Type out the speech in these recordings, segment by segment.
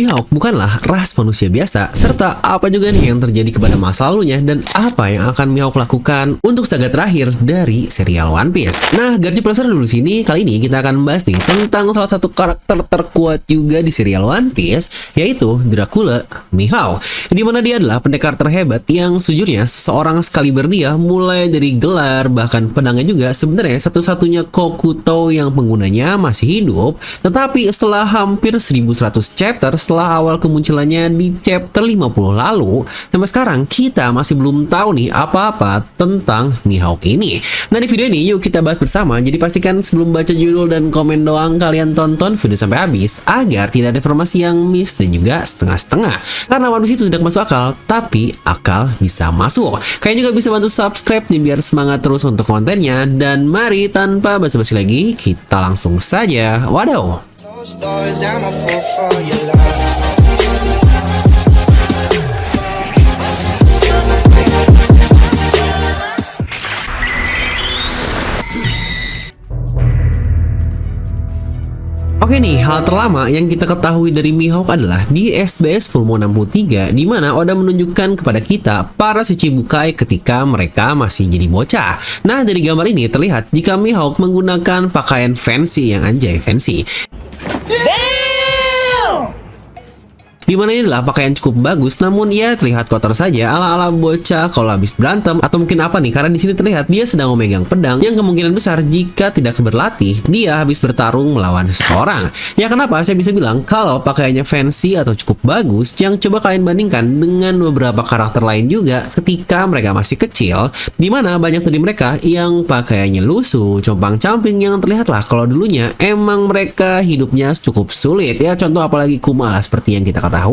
Mihawk bukanlah ras manusia biasa, serta apa juga nih yang terjadi kepada masa lalunya dan apa yang akan Mihawk lakukan untuk saga terakhir dari serial One Piece. Nah, Garci Profesor dulu sini, kali ini kita akan membahas nih tentang salah satu karakter terkuat juga di serial One Piece, yaitu Dracula Mihawk. Dimana dia adalah pendekar terhebat yang sejujurnya seseorang sekali dia mulai dari gelar bahkan pedangnya juga sebenarnya satu-satunya Kokuto yang penggunanya masih hidup, tetapi setelah hampir 1100 chapter setelah awal kemunculannya di chapter 50 lalu, sampai sekarang kita masih belum tahu nih apa-apa tentang Mihawk ini. Nah, di video ini yuk kita bahas bersama. Jadi pastikan sebelum baca judul dan komen doang kalian tonton video sampai habis agar tidak ada informasi yang miss dan juga setengah-setengah. Karena One Piece itu tidak masuk akal, tapi akal bisa masuk. Kalian juga bisa bantu subscribe nih biar semangat terus untuk kontennya. Dan mari tanpa basa-basi lagi kita langsung saja. Waduh. Oke nih, hal terlama yang kita ketahui dari Mihawk adalah di SBS Full Moon 63, di mana Oda menunjukkan kepada kita para Shichibukai ketika mereka masih jadi bocah. Nah, dari gambar ini terlihat jika Mihawk menggunakan pakaian fancy yang anjay fancy. Dimana ini adalah pakaian cukup bagus, namun ia terlihat kotor saja ala-ala bocah kalau habis berantem atau mungkin apa nih, karena di sini terlihat dia sedang memegang pedang yang kemungkinan besar jika tidak berlatih dia habis bertarung melawan seseorang. Ya kenapa saya bisa bilang kalau pakaiannya fancy atau cukup bagus, yang coba kalian bandingkan dengan beberapa karakter lain juga ketika mereka masih kecil, dimana banyak dari mereka yang pakaiannya lusuh, compang-camping yang terlihatlah kalau dulunya emang mereka hidupnya cukup sulit. Ya contoh apalagi Kumala seperti yang kita katakan.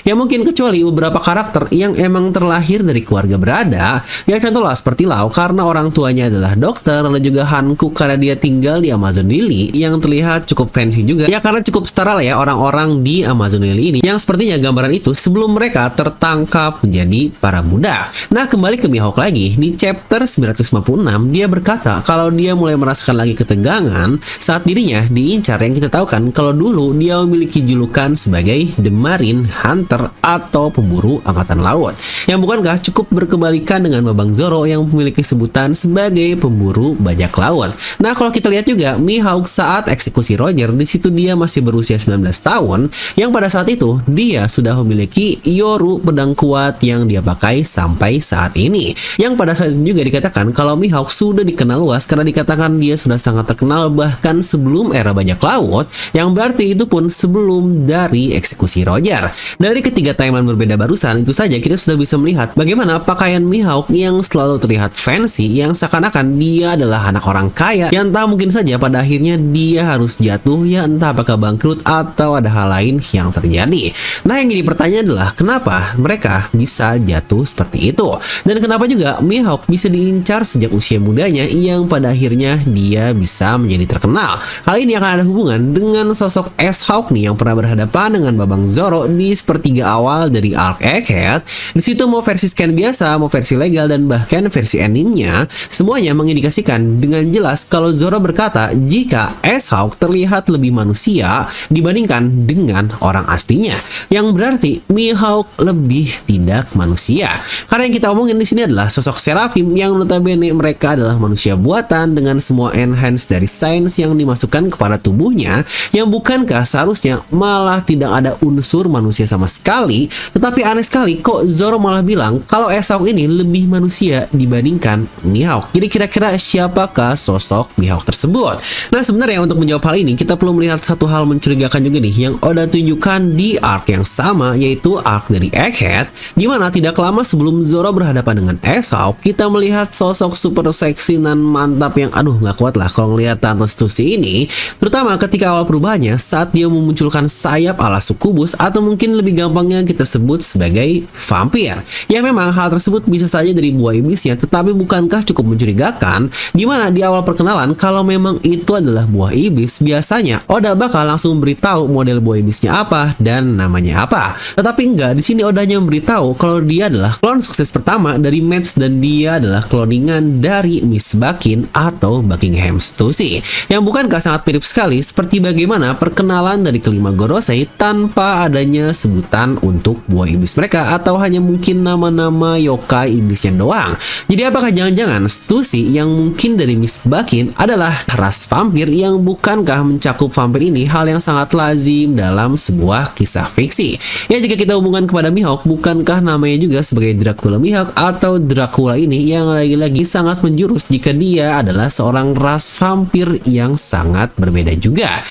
Ya mungkin kecuali beberapa karakter yang emang terlahir dari keluarga berada. Ya contohlah seperti Lau karena orang tuanya adalah dokter, lalu juga Hancock karena dia tinggal di Amazon Lily yang terlihat cukup fancy juga. Ya karena cukup setara lah ya orang-orang di Amazon Lily ini yang sepertinya gambaran itu sebelum mereka tertangkap menjadi para budak. Nah, kembali ke Mihawk lagi. Di chapter 956 dia berkata kalau dia mulai merasakan lagi ketegangan saat dirinya diincar, yang kita tahu kan kalau dulu dia memiliki julukan sebagai The Marine Hunter atau pemburu angkatan laut, yang bukankah cukup berkebalikan dengan Babang Zoro yang memiliki sebutan sebagai pemburu bajak laut. Nah, kalau kita lihat juga Mihawk saat eksekusi Roger, di situ dia masih berusia 19 tahun, yang pada saat itu dia sudah memiliki Yoru, pedang kuat yang dia pakai sampai saat ini. Yang pada saat itu juga dikatakan kalau Mihawk sudah dikenal luas karena dikatakan dia sudah sangat terkenal bahkan sebelum era bajak laut, yang berarti itu pun sebelum dari eksekusi Roger. Dari ketiga timeline berbeda barusan itu saja kita sudah bisa melihat bagaimana pakaian Mihawk yang selalu terlihat fancy, yang seakan-akan dia adalah anak orang kaya, yang entah mungkin saja pada akhirnya dia harus jatuh, ya entah apakah bangkrut atau ada hal lain yang terjadi. Nah, yang jadi pertanyaan adalah kenapa mereka bisa jatuh seperti itu, dan kenapa juga Mihawk bisa diincar sejak usia mudanya yang pada akhirnya dia bisa menjadi terkenal. Hal ini akan ada hubungan dengan sosok S-Hawk nih yang pernah berhadapan dengan Babang Zoro di sepertiga awal dari arc Egghead. Di situ mau versi scan biasa, mau versi legal, dan bahkan versi endingnya, semuanya mengindikasikan dengan jelas kalau Zoro berkata jika S-Hawk terlihat lebih manusia dibandingkan dengan orang aslinya, yang berarti Mihawk lebih tidak manusia. Karena yang kita omongin di sini adalah sosok Seraphim yang notabene mereka adalah manusia buatan dengan semua enhance dari sains yang dimasukkan kepada tubuhnya, yang bukankah seharusnya malah tidak ada unsur manusia sama sekali, tetapi aneh sekali kok Zoro malah bilang kalau S-Hawk ini lebih manusia dibandingkan Mihawk. Jadi kira-kira siapakah sosok Mihawk tersebut? Nah, sebenarnya untuk menjawab hal ini kita perlu melihat satu hal mencurigakan juga nih yang Oda tunjukkan di arc yang sama, yaitu arc dari Egghead, dimana tidak lama sebelum Zoro berhadapan dengan S-Hawk kita melihat sosok super seksi dan mantap yang nggak kuat lah kalau ngelihat Thanos Tusi ini, terutama ketika awal perubahannya saat dia memunculkan sayap ala sukubus atau mungkin lebih gampangnya kita sebut sebagai vampir. Ya memang hal tersebut bisa saja dari buah iblisnya, tetapi bukankah cukup mencurigakan dimana di awal perkenalan kalau memang itu adalah buah iblis, biasanya Oda bakal langsung memberitahu model buah iblisnya apa dan namanya apa. Tetapi enggak, di sini Odanya memberitahu kalau dia adalah klon sukses pertama dari Mets dan dia adalah kloningan dari Miss Bakin atau Buckingham Stussy, yang bukankah sangat mirip sekali seperti bagaimana perkenalan dari kelima Gorosei tanpa adanya hanya sebutan untuk buah iblis mereka atau hanya mungkin nama-nama yokai iblisnya doang. Jadi apakah jangan-jangan Stussy yang mungkin dari Miss Bakin adalah ras vampir yang bukankah mencakup vampir ini hal yang sangat lazim dalam sebuah kisah fiksi? Ya jika kita hubungkan kepada Mihawk, bukankah namanya juga sebagai Dracula Mihawk atau Dracula ini yang lagi-lagi sangat menjurus jika dia adalah seorang ras vampir yang sangat berbeda juga.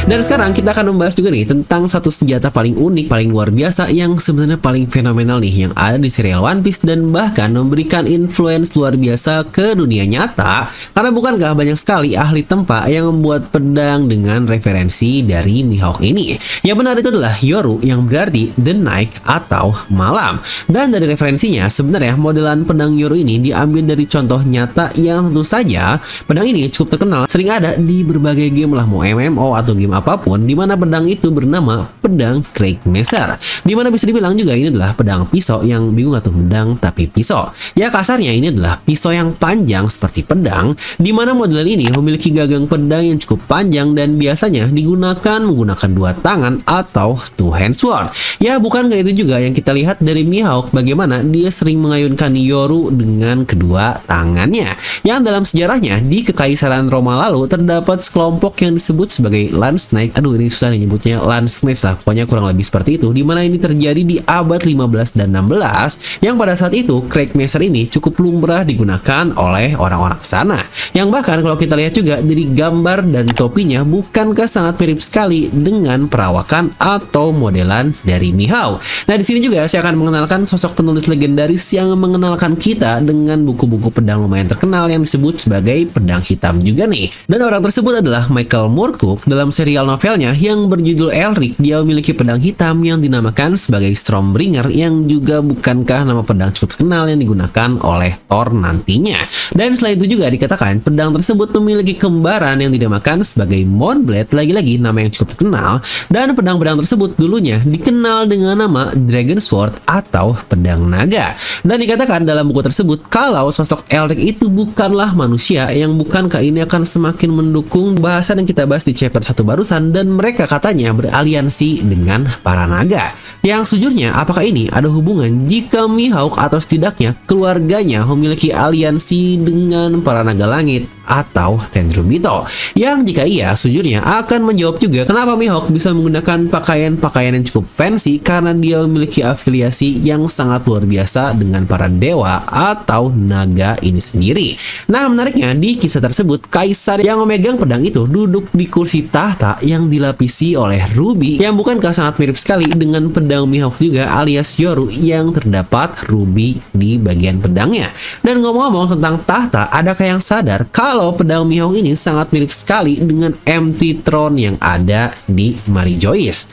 Dan sekarang kita akan membahas juga nih tentang satu senjata paling unik, paling luar biasa yang sebenarnya paling fenomenal nih yang ada di serial One Piece dan bahkan memberikan influence luar biasa ke dunia nyata. Karena bukankah banyak sekali ahli tempa yang membuat pedang dengan referensi dari Mihawk ini? Yang benar itu adalah Yoru yang berarti The Night atau malam. Dan dari referensinya sebenarnya modelan pedang Yoru ini diambil dari contoh nyata yang tentu saja pedang ini cukup terkenal, sering ada di berbagai game lah, mau MMO atau game apapun, di mana pedang itu bernama pedang Kragmaster, di mana bisa dibilang juga ini adalah pedang pisau yang bingung atau pedang tapi pisau. Ya kasarnya ini adalah pisau yang panjang seperti pedang, di mana model ini memiliki gagang pedang yang cukup panjang dan biasanya digunakan menggunakan dua tangan atau two hand sword. Ya bukankah itu juga yang kita lihat dari Mihawk, bagaimana dia sering mengayunkan Yoru dengan kedua tangannya. Yang dalam sejarahnya di Kekaisaran Roma lalu terdapat sekelompok yang disebut sebagai Lance Snake. Aduh ini susah nih nyebutnya, Lance Snake lah, pokoknya kurang lebih seperti itu, dimana ini terjadi di abad 15 dan 16 yang pada saat itu Kragmaster ini cukup lumrah digunakan oleh orang-orang sana, yang bahkan kalau kita lihat juga dari gambar dan topinya bukankah sangat mirip sekali dengan perawakan atau modelan dari Mihawk. Nah di sini juga saya akan mengenalkan sosok penulis legendaris yang mengenalkan kita dengan buku-buku pedang lumayan terkenal yang disebut sebagai pedang hitam juga nih, dan orang tersebut adalah Michael Moorcock. Dalam serial novelnya yang berjudul Elric, dia memiliki pedang hitam yang dinamakan sebagai Stormbringer, yang juga bukankah nama pedang cukup terkenal yang digunakan oleh Thor nantinya. Dan selain itu juga dikatakan pedang tersebut memiliki kembaran yang dinamakan sebagai Moonblade, lagi-lagi nama yang cukup terkenal, dan pedang-pedang tersebut dulunya dikenal dengan nama Dragon Sword atau pedang naga. Dan dikatakan dalam buku tersebut kalau sosok Elric itu bukanlah manusia, yang bukankah ini akan semakin mendukung bahasan yang kita bahas di chapter 1 barusan, dan mereka katanya beraliansi dengan para naga. Yang sejujurnya apakah ini ada hubungan jika Mihawk atau setidaknya keluarganya memiliki aliansi dengan para naga langit atau Tenryubito? Yang jika iya, sejujurnya akan menjawab juga kenapa Mihawk bisa menggunakan pakaian-pakaian yang cukup fancy, karena dia memiliki afiliasi yang sangat luar biasa dengan para dewa atau naga ini sendiri. Nah menariknya di kisah tersebut kaisar yang memegang pedang itu duduk di kursi tahta yang dilapisi oleh ruby, yang bukankah sangat mirip sekali dengan pedang Mihawk juga alias Yoru yang terdapat ruby di bagian pedangnya. Dan ngomong-ngomong tentang tahta, adakah yang sadar kalau pedang Mihawk ini sangat mirip sekali dengan Empty Throne yang ada di Mary Joyce?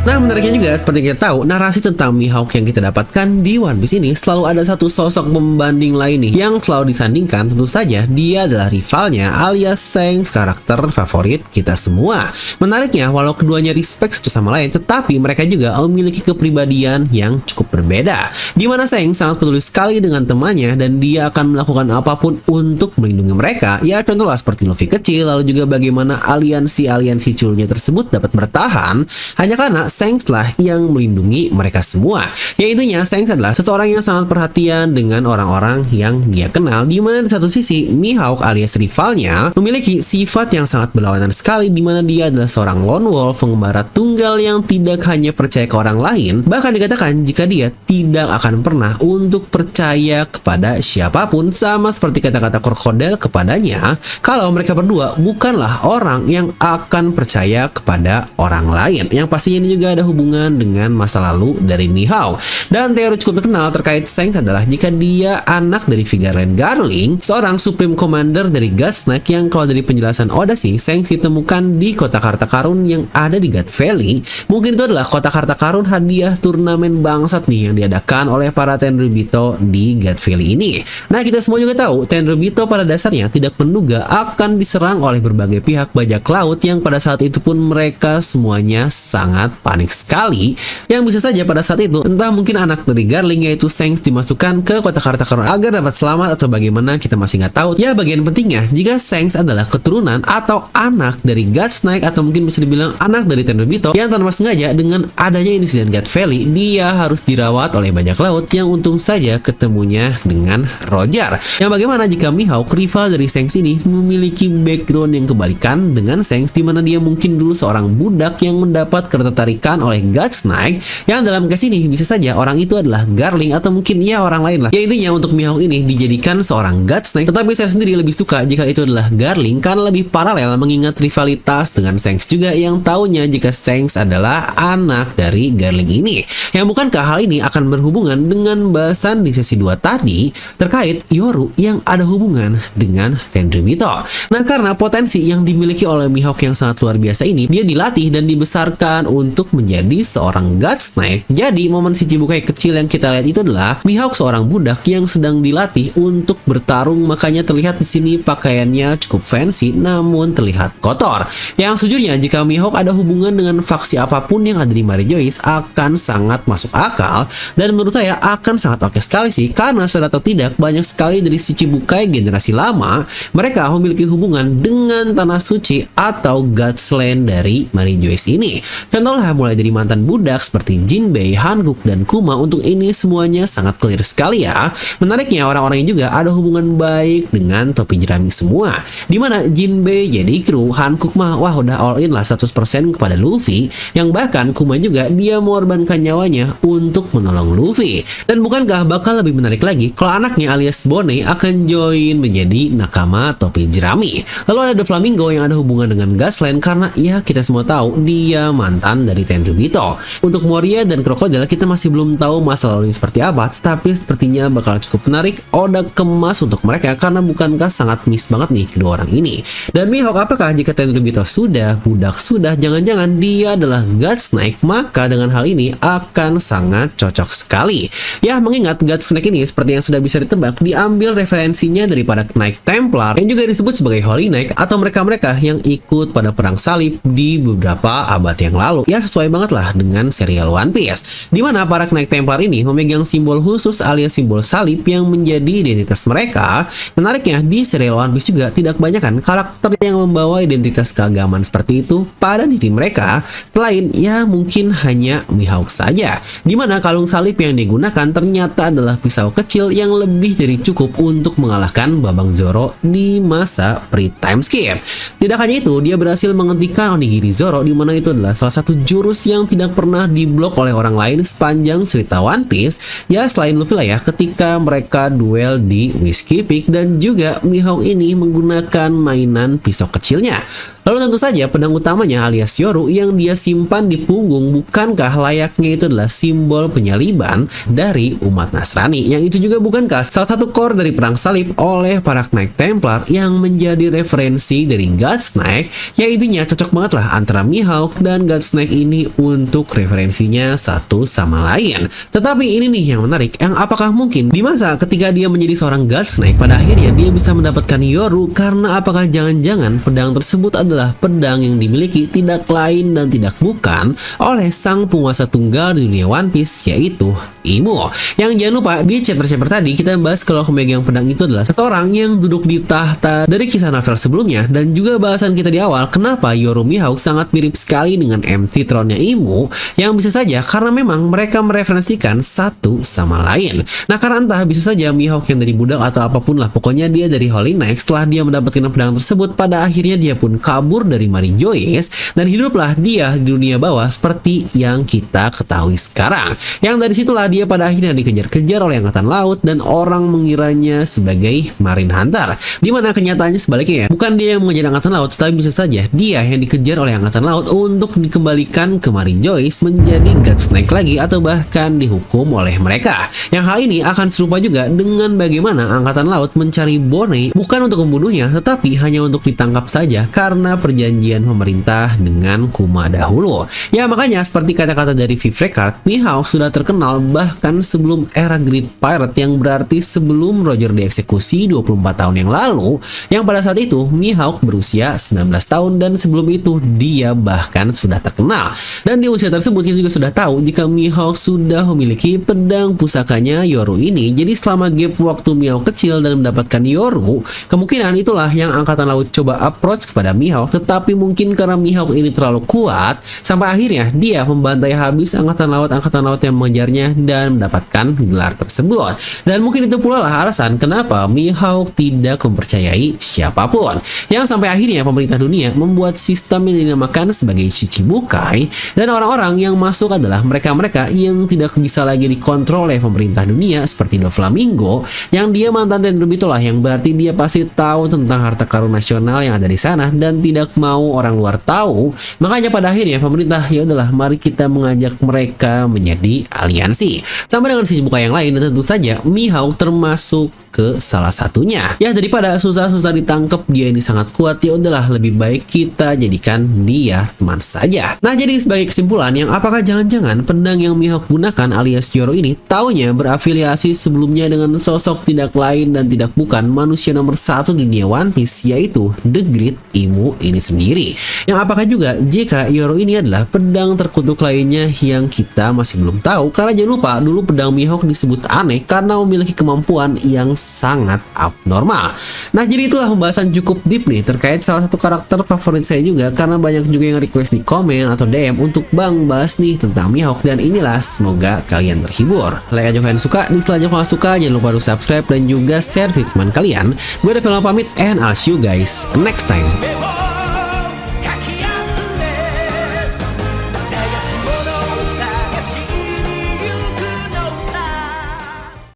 Nah menariknya juga seperti kita tahu, narasi tentang Mihawk yang kita dapatkan di One Piece ini selalu ada satu sosok pembanding lain nih yang selalu disandingkan. Tentu saja dia adalah rivalnya alias Shanks, karakter favorit kita semua. Menariknya walau keduanya respect satu sama lain, tetapi mereka juga memiliki kepribadian yang cukup berbeda, dimana Shanks sangat peduli sekali dengan temannya dan dia akan melakukan apapun untuk melindungi mereka. Ya contohlah seperti Luffy kecil, lalu juga bagaimana aliansi-aliansi culnya tersebut dapat bertahan hanya karena Shanks lah yang melindungi mereka semua. Ya intinya Shanks adalah seseorang yang sangat perhatian dengan orang-orang yang dia kenal, dimana di satu sisi Mihawk alias rivalnya memiliki sifat yang sangat berlawanan sekali, dimana dia adalah seorang lone wolf, pengembara tunggal yang tidak hanya percaya ke orang lain, bahkan dikatakan jika dia tidak akan pernah untuk percaya kepada siapapun, sama seperti kata-kata Crocodile kepadanya kalau mereka berdua bukanlah orang yang akan percaya kepada orang lain. Yang pastinya ini juga ada hubungan dengan masa lalu dari Mihawk. Dan teori cukup terkenal terkait Shanks adalah jika dia anak dari Vigarland Garling, seorang Supreme Commander dari Godsnack, yang kalau dari penjelasan Oda sih Shanks ditemukan di kota harta karun yang ada di God Valley. Mungkin itu adalah kota harta karun hadiah turnamen bangsat nih yang diadakan oleh para Tenryubito di God Valley ini. Nah kita semua juga tahu Tenryubito pada dasarnya tidak menduga akan diserang oleh berbagai pihak bajak laut, yang pada saat itu pun mereka semuanya sangat panik sekali, yang bisa saja pada saat itu entah mungkin anak dari Garling yaitu Shanks dimasukkan ke kotak harta karun agar dapat selamat atau bagaimana kita masih nggak tahu. Ya bagian pentingnya jika Shanks adalah keturunan atau anak dari Godsnack atau mungkin bisa dibilang anak dari Tenryubito yang tanpa sengaja dengan adanya insiden God Valley dia harus dirawat oleh bajak laut yang untung saja ketemunya dengan Roger. Yang bagaimana jika Mihawk rival dari Shanks ini memiliki background yang kebalikan dengan Shanks, di mana dia mungkin dulu seorang budak yang mendapat ketertarikan oleh Godsnack yang dalam case ini bisa saja orang itu adalah Garling atau mungkin ya orang lain lah. Ya intinya untuk Mihawk ini dijadikan seorang Godsnack, tetapi saya sendiri lebih suka jika itu adalah Garling karena lebih paralel mengingat rivalitas dengan Shanks juga yang taunya jika Shanks adalah anak dari Garling ini. Yang bukankah hal ini akan berhubungan dengan bahasan di sesi 2 tadi terkait Yoru yang ada hubungan dengan Tenryubito. Nah karena potensi yang dimiliki oleh Mihawk yang sangat luar biasa ini, dia dilatih dan dibesarkan untuk menjadi seorang Godsnack. Jadi momen si Chichibukai kecil yang kita lihat itu adalah Mihawk seorang budak yang sedang dilatih untuk bertarung, makanya terlihat di sini pakaiannya cukup fancy namun terlihat kotor. Yang sejujurnya jika Mihawk ada hubungan dengan faksi apapun yang ada di Mary Joyce akan sangat masuk akal dan menurut saya akan sangat oke sekali sih, karena sadar atau tidak banyak sekali dari si Chichibukai generasi lama mereka memiliki hubungan dengan tanah suci atau God's Land dari Mary Joyce ini. Contohnya mulai dari mantan budak seperti Jinbei, Hanguk, dan Kuma, untuk ini semuanya sangat clear sekali ya. Menariknya orang-orang ini juga ada hubungan baik dengan topi jerami semua, dimana Jinbei jadi kru, Hanguk mah wah udah all in lah 100% kepada Luffy, yang bahkan Kuma juga dia mengorbankan nyawanya untuk menolong Luffy. Dan bukankah bakal lebih menarik lagi kalau anaknya alias Bonnie akan join menjadi nakama topi jerami. Lalu ada The Flamingo yang ada hubungan dengan Gasland karena ya kita semua tahu dia mantan dari Tenryubito. Untuk Moria dan Crocodile kita masih belum tahu masa lalunya seperti apa, tetapi sepertinya bakal cukup menarik Oda kemas untuk mereka karena bukankah sangat miss banget nih kedua orang ini. Dan Mihawk, apakah jika Tenryubito sudah, budak sudah, jangan-jangan dia adalah Godsnack, maka dengan hal ini akan sangat cocok sekali. Ya mengingat Godsnack ini seperti yang sudah bisa ditebak diambil referensinya daripada Knight Templar yang juga disebut sebagai Holy Knight atau mereka-mereka yang ikut pada perang salib di beberapa abad yang lalu. Ya sesuai banget lah dengan serial One Piece, dimana para Knight Templar ini memegang simbol khusus alias simbol salib yang menjadi identitas mereka. Menariknya di serial One Piece juga tidak kebanyakan karakter yang membawa identitas keagamaan seperti itu pada diri mereka selain ya mungkin hanya Mihawk saja, dimana kalung salib yang digunakan ternyata adalah pisau kecil yang lebih dari cukup untuk mengalahkan Babang Zoro di masa pre-time skip. Tidak hanya itu, dia berhasil menghentikan Onigiri Zoro, di mana itu adalah salah satu jurus yang tidak pernah diblok oleh orang lain sepanjang cerita One Piece. Ya selain Luffy lah ya, ketika mereka duel di Whiskey Peak dan juga Mihawk ini menggunakan mainan pisau kecilnya. Lalu tentu saja pedang utamanya alias Yoru yang dia simpan di punggung, bukankah layaknya itu adalah simbol penyaliban dari umat Nasrani, yang itu juga bukankah salah satu core dari perang salib oleh para Knight Templar yang menjadi referensi dari Godsnack. Ya intinya cocok banget lah antara Mihawk dan Godsnack ini untuk referensinya satu sama lain. Tetapi ini nih yang menarik, yang apakah mungkin di masa ketika dia menjadi seorang Godsnack pada akhirnya dia bisa mendapatkan Yoru, karena apakah jangan-jangan pedang tersebut adalah pedang yang dimiliki tidak lain dan tidak bukan oleh sang penguasa tunggal di dunia One Piece, yaitu Imo. Yang jangan lupa di chapter-chapter tadi kita bahas kalau pemegang pedang itu adalah seseorang yang duduk di tahta dari kisah novel sebelumnya, dan juga bahasan kita di awal kenapa Yoru Mihawk sangat mirip sekali dengan empty throne-nya Imo, yang bisa saja karena memang mereka mereferensikan satu sama lain. Nah karena entah bisa saja Mihawk yang dari budak atau apapun lah, pokoknya dia dari Holy Knight, setelah dia mendapatkan pedang tersebut pada akhirnya dia pun kabur dari Mary Joyce dan hiduplah dia di dunia bawah seperti yang kita ketahui sekarang. Yang dari situlah dia pada akhirnya dikejar-kejar oleh Angkatan Laut dan orang mengiranya sebagai Marine Hunter, dimana kenyataannya sebaliknya ya, bukan dia yang mengejar Angkatan Laut, tapi bisa saja dia yang dikejar oleh Angkatan Laut untuk dikembalikan ke Mary Joyce menjadi Godsnack lagi atau bahkan dihukum oleh mereka. Yang hal ini akan serupa juga dengan bagaimana Angkatan Laut mencari Bonnie bukan untuk membunuhnya, tetapi hanya untuk ditangkap saja karena perjanjian pemerintah dengan Kuma dahulu. Ya makanya seperti kata-kata dari Viv Record, Mihawk sudah terkenal bahkan sebelum era Great Pirate yang berarti sebelum Roger dieksekusi 24 tahun yang lalu, yang pada saat itu Mihawk berusia 19 tahun dan sebelum itu dia bahkan sudah terkenal. Dan di usia tersebut kita juga sudah tahu jika Mihawk sudah memiliki pedang pusakanya Yoru ini. Jadi selama gap waktu Mihawk kecil dan mendapatkan Yoru, kemungkinan itulah yang Angkatan Laut coba approach kepada Mihawk, tetapi mungkin karena Mihawk ini terlalu kuat sampai akhirnya dia membantai habis Angkatan Laut yang mengejarnya dan mendapatkan gelar tersebut. Dan mungkin itu pula lah alasan kenapa Mihawk tidak mempercayai siapapun, yang sampai akhirnya pemerintah dunia membuat sistem yang dinamakan sebagai Shichibukai, dan orang-orang yang masuk adalah mereka-mereka yang tidak bisa lagi dikontrol oleh pemerintah dunia seperti Doflamingo, yang dia mantan Tendrum itulah, yang berarti dia pasti tahu tentang harta karun nasional yang ada di sana dan tidak mau orang luar tahu. Makanya pada akhirnya pemerintah, ya udahlah, mari kita mengajak mereka menjadi aliansi sama dengan Shichibukai yang lain, dan tentu saja Mihawk termasuk ke salah satunya. Ya, daripada susah-susah ditangkap, dia ini sangat kuat, ya udahlah lebih baik kita jadikan dia teman saja. Nah, jadi sebagai kesimpulan, yang apakah jangan-jangan pedang yang Mihawk gunakan alias Yoru ini taunya berafiliasi sebelumnya dengan sosok tidak lain dan tidak bukan manusia nomor 1 dunia One Piece, yaitu The Great Imu ini sendiri. Yang apakah juga jika Yoru ini adalah pedang terkutuk lainnya yang kita masih belum tahu, karena jangan lupa dulu pedang Mihawk disebut aneh karena memiliki kemampuan yang sangat abnormal. Nah, jadi itulah pembahasan cukup deep nih terkait salah satu karakter favorit saya juga, karena banyak juga yang request di komen atau DM untuk Bang bahas nih tentang Mihawk, dan inilah semoga kalian terhibur. Like aja kalian suka, dislike aja kalau suka, jangan lupa untuk subscribe dan juga share video teman kalian. Gue Devil pamit and I'll see you guys next time.